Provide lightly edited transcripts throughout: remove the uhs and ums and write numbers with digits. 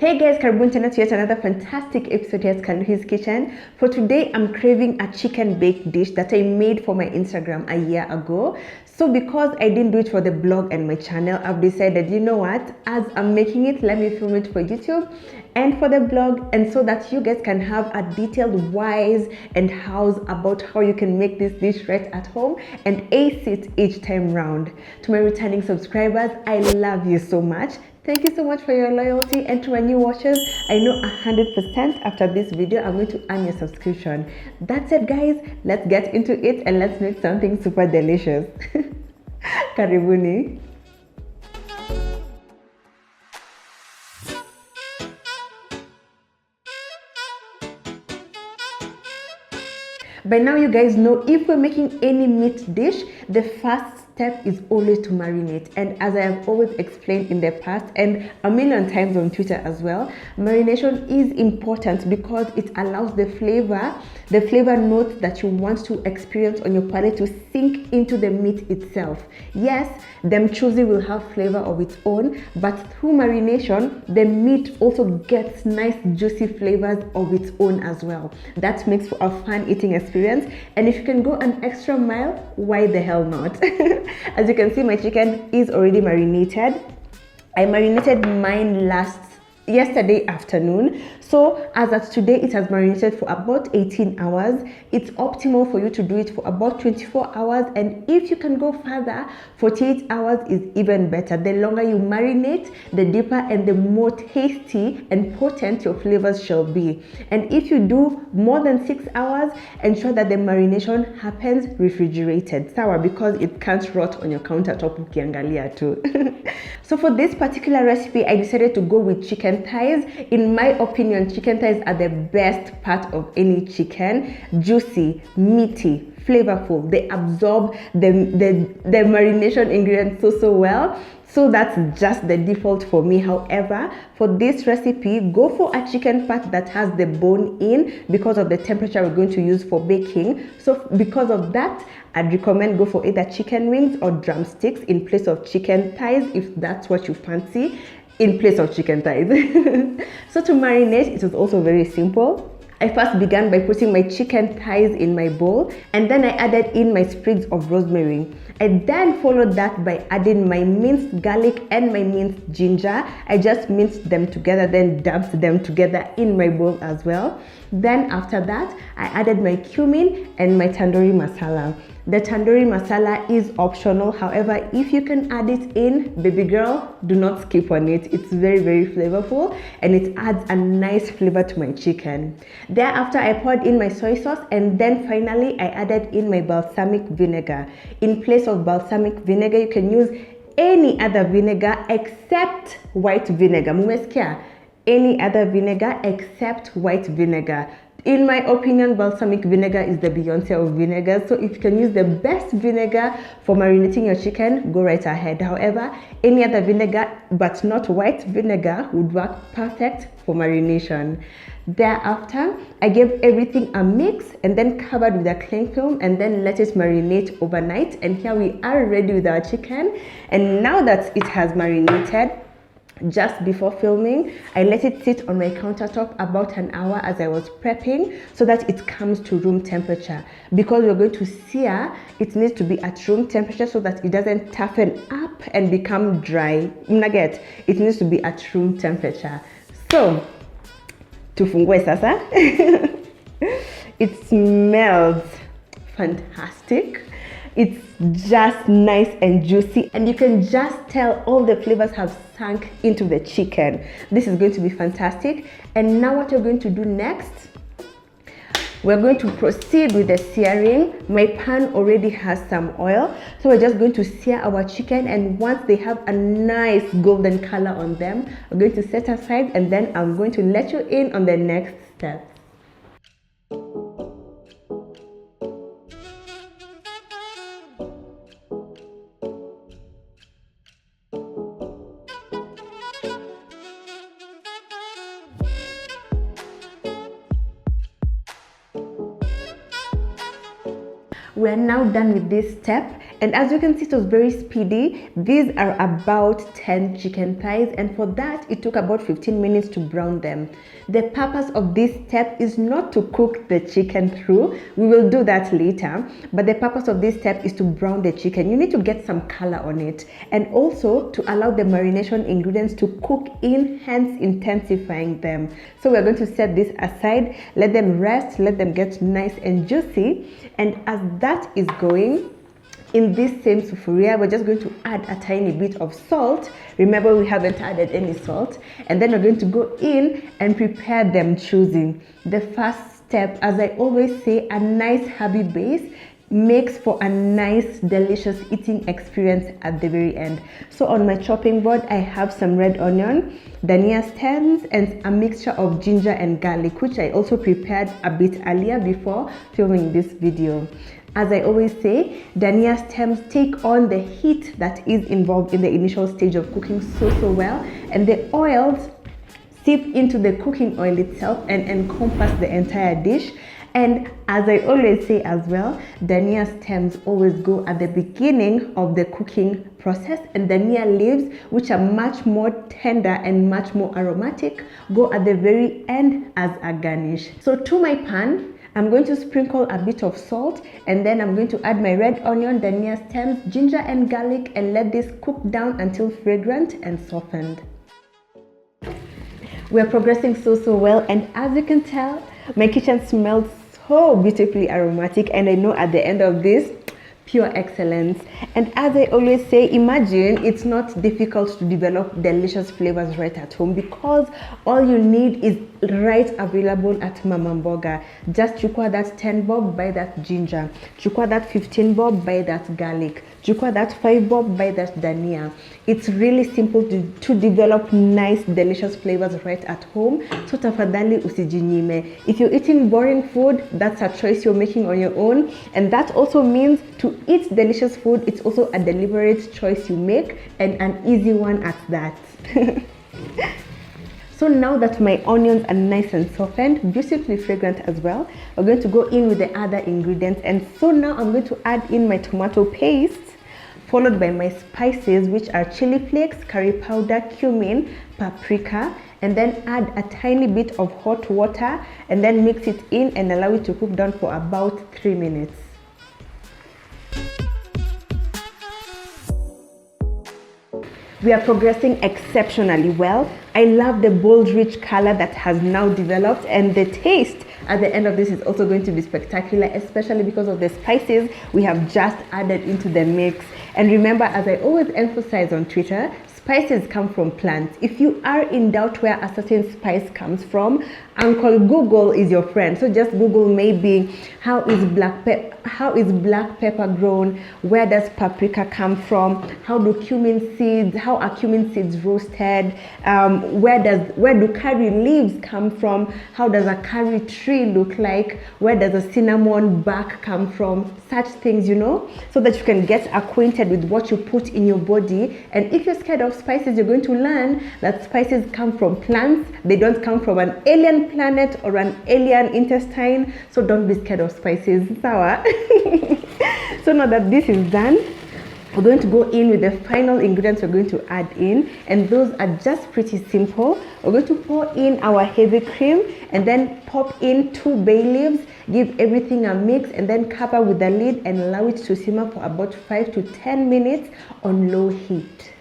Hey guys, karibuni tena to yet another fantastic episode here at Kaluhi'S kitchen. For today, I'm craving a chicken baked dish that I made for my Instagram a year ago. So because I didn't do it for the blog and my channel, I've decided, you know what, as I'm making it, let me film it for YouTube and for the blog, and so that you guys can have a detailed whys and hows about how you can make this dish right at home and ace it each time round. To my returning subscribers, I love you so much. Thank you so much for your loyalty, and to my new watchers, I know 100% after this video I'm going to earn your subscription. That's it guys, let's get into it and let's make something super delicious. Karibuni. By now you guys know, if we're making any meat dish, the first step is always to marinate. And as I have always explained in the past and a million times on Twitter as well, marination is important because it allows the flavor notes that you want to experience on your palate to sink into the meat itself. Yes, them chuzi will have flavor of its own, but through marination, the meat also gets nice juicy flavors of its own as well. That makes for a fun eating experience, and if you can go an extra mile, why the hell not? As you can see, my chicken is already marinated. I marinated mine yesterday afternoon, so as at today it has marinated for about 18 hours. It's optimal for you to do it for about 24 hours, and if you can go further, 48 hours is even better. The longer you marinate, the deeper and the more tasty and potent your flavors shall be. And if you do more than 6 hours, ensure that the marination happens refrigerated, sour, because it can't rot on your countertop ukiangalia too. So for this particular recipe, I decided to go with chicken thighs. In my opinion, chicken thighs are the best part of any chicken. Juicy, meaty, flavorful. They absorb the marination ingredients so well. So that's just the default for me. However, for this recipe, go for a chicken part that has the bone in because of the temperature we're going to use for baking. So because of that, I'd recommend go for either chicken wings or drumsticks in place of chicken thighs if that's what you fancy, in place of chicken thighs. So to marinate, it was also very simple. I first began by putting my chicken thighs in my bowl, and then I added in my sprigs of rosemary. I then followed that by adding my minced garlic and my minced ginger. I just minced them together, then dumped them together in my bowl as well. Then after that, I added my cumin and my tandoori masala. The tandoori masala is optional. However, if you can add it in, baby girl, do not skip on it. It's very, very flavorful and it adds a nice flavor to my chicken. Thereafter, I poured in my soy sauce, and then finally I added in my balsamic vinegar. In place of balsamic vinegar, you can use any other vinegar except white vinegar. Mumesikia? Any other vinegar except white vinegar. In my opinion, balsamic vinegar is the Beyonce of vinegar. So if you can use the best vinegar for marinating your chicken, go right ahead. However, any other vinegar but not white vinegar would work perfect for marination. Thereafter, I gave everything a mix and then covered with a cling film and then let it marinate overnight. And here we are ready with our chicken. And now that it has marinated, just before filming, I let it sit on my countertop about an hour as I was prepping so that it comes to room temperature. Because we're going to sear, it needs to be at room temperature so that it doesn't toughen up and become dry. Nugget, it needs to be at room temperature. So, tufungue sasa. It smells fantastic. It's just nice and juicy, and you can just tell all the flavors have sunk into the chicken. This is going to be fantastic. And now what we're going to do next, we're going to proceed with the searing. My pan already has some oil, so we're just going to sear our chicken, and once they have a nice golden color on them, we're going to set aside, and then I'm going to let you in on the next step. We're now done with this step, And as you can see, it was very speedy. These are about 10 chicken thighs, and for that it took about 15 minutes to brown them. The purpose of this step is not to cook the chicken through. We will do that later, but the purpose of this step is to brown the chicken. You need to get some color on it, and also to allow the marination ingredients to cook in, hence intensifying them. So we're going to set this aside, let them rest, let them get nice and juicy. And as that is going, in this same sufuria, we're just going to add a tiny bit of salt. Remember, we haven't added any salt. And then we're going to go in and prepare them choosing. The first step, as I always say, a nice herby base makes for a nice, delicious eating experience at the very end. So on my chopping board, I have some red onion, dania stems, and a mixture of ginger and garlic, which I also prepared a bit earlier before filming this video. As I always say, dania stems take on the heat that is involved in the initial stage of cooking so well, and the oils seep into the cooking oil itself and encompass the entire dish. And as I always say as well, dania stems always go at the beginning of the cooking process, and dania leaves, which are much more tender and much more aromatic, go at the very end as a garnish. So to my pan, I'm going to sprinkle a bit of salt, and then I'm going to add my red onion, dania stems, ginger and garlic, and let this cook down until fragrant and softened. We're progressing so well, and as you can tell, my kitchen smells so beautifully aromatic, and I know at the end of this, pure excellence. And as I always say, imagine it's not difficult to develop delicious flavors right at home, because all you need is right available at Mama Mboga. Just chukua that 10 bob, buy that ginger. Chukua that 15 bob, buy that garlic. Chukua that 5 bob, buy that dania. It's really simple to develop nice, delicious flavors right at home. So tafadhali usijinyime. If you're eating boring food, that's a choice you're making on your own. And that also means to eat delicious food, it's also a deliberate choice you make, and an easy one at that. So now that my onions are nice and softened, beautifully fragrant as well, we're going to go in with the other ingredients. And so now I'm going to add in my tomato paste, followed by my spices, which are chili flakes, curry powder, cumin, paprika, and then add a tiny bit of hot water, and then mix it in and allow it to cook down for about 3 minutes. We are progressing exceptionally well. I love the bold, rich color that has now developed, and the taste at the end of this is also going to be spectacular, especially because of the spices we have just added into the mix. And remember, as I always emphasize on Twitter, spices come from plants. If you are in doubt where a certain spice comes from, Uncle Google is your friend. So just Google maybe how is black pepper grown, where does paprika come from, how are cumin seeds roasted, where do curry leaves come from, how does a curry tree look like, where does a cinnamon bark come from, such things, you know, so that you can get acquainted with what you put in your body. And if you're scared of spices, you're going to learn that spices come from plants. They don't come from an alien planet or an alien intestine. So don't be scared of spices. Sawa. So now that this is done, we're going to go in with the final ingredients we're going to add in, and those are just pretty simple. We're going to pour in our heavy cream, and then pop in 2 bay leaves, give everything a mix, and then cover with the lid and allow it to simmer for about 5 to 10 minutes on low heat.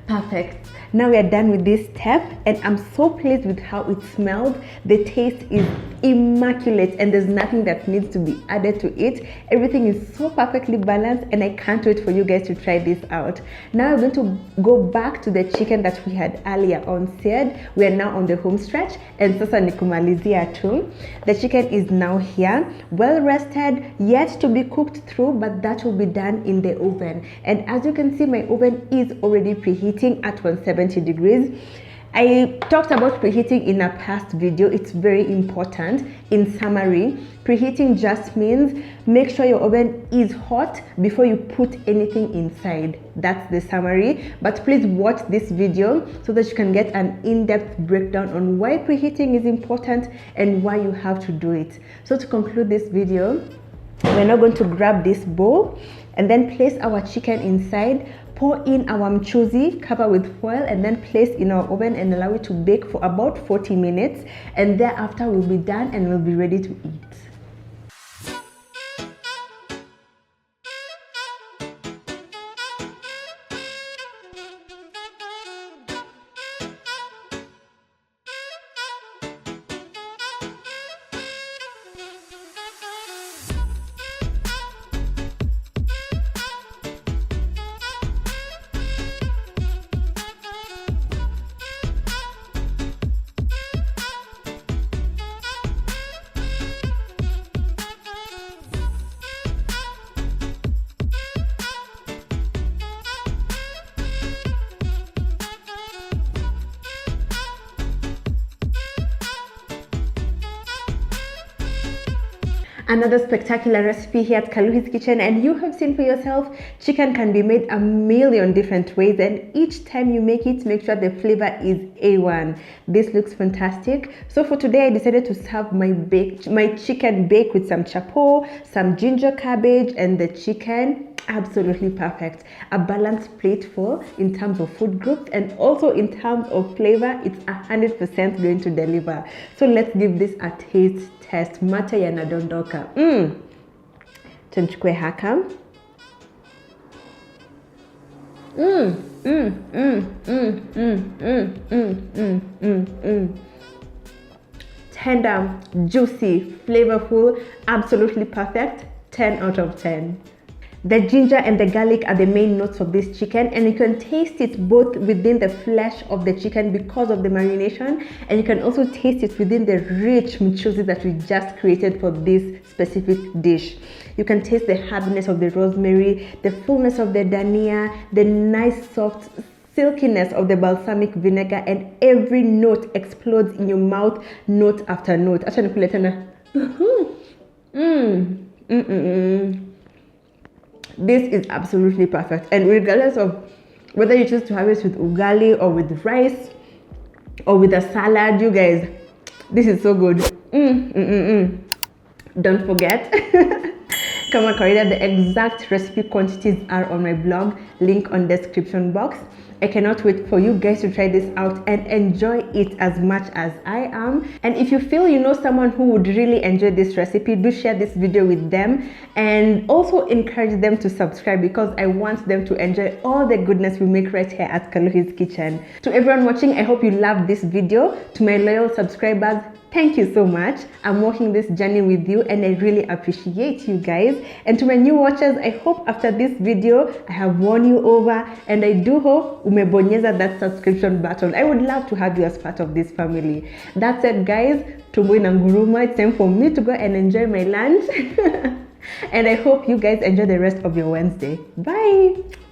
Perfect. Now we are done with this step, and I'm so pleased with how it smelled. The taste is immaculate, and there's nothing that needs to be added to it. Everything is so perfectly balanced, and I can't wait for you guys to try this out. Now we're going to go back to the chicken that we had earlier on seared. We are now on the home stretch, and sasa ni kumalizia tu. The chicken is now here, well rested, yet to be cooked through, but that will be done in the oven. And as you can see, my oven is already preheating at 170 degrees. I talked about preheating in a past video. It's very important. In summary, preheating just means make sure your oven is hot before you put anything inside. That's the summary. But please watch this video so that you can get an in-depth breakdown on why preheating is important and why you have to do it. So to conclude this video, we're now going to grab this bowl and then place our chicken inside, pour in our mchuzi, cover with foil, and then place in our oven and allow it to bake for about 40 minutes. And thereafter we'll be done and we'll be ready to eat. Another spectacular recipe here at Kaluhi'S kitchen, and you have seen for yourself, chicken can be made a million different ways, and each time you make it, make sure the flavor is A1. This looks fantastic. So for today, I decided to serve my chicken baked with some chapo, some ginger cabbage, and the chicken. Absolutely perfect. A balanced plate full in terms of food groups and also in terms of flavor. It's 100% going to deliver. So let's give this a taste test. Mate yanadondoka. Tunchukue haka. Tender, juicy, flavorful, absolutely perfect. 10 out of 10. The ginger and the garlic are the main notes of this chicken, and you can taste it both within the flesh of the chicken because of the marination, and you can also taste it within the rich mchuzi that we just created for this specific dish. You can taste the hardness of the rosemary, the fullness of the dania, the nice soft silkiness of the balsamic vinegar, and every note explodes in your mouth, note after note. This is absolutely perfect, and regardless of whether you choose to have it with ugali or with rice or with a salad, you guys, this is so good. Don't forget, kama kawaida, the exact recipe quantities are on my blog, link on description box. I cannot wait for you guys to try this out and enjoy it as much as I am. And if you feel you know someone who would really enjoy this recipe, do share this video with them and also encourage them to subscribe, because I want them to enjoy all the goodness we make right here at Kaluhi'S kitchen. To everyone watching, I hope you loved this video. To my loyal subscribers, thank you so much. I'm walking this journey with you and I really appreciate you guys. And to my new watchers, I hope after this video I have won you over, and I do hope umebonyeza that subscription button. I would love to have you as part of this family. That's it guys, tumbo inanguruma. It's time for me to go and enjoy my lunch. And I hope you guys enjoy the rest of your Wednesday. Bye.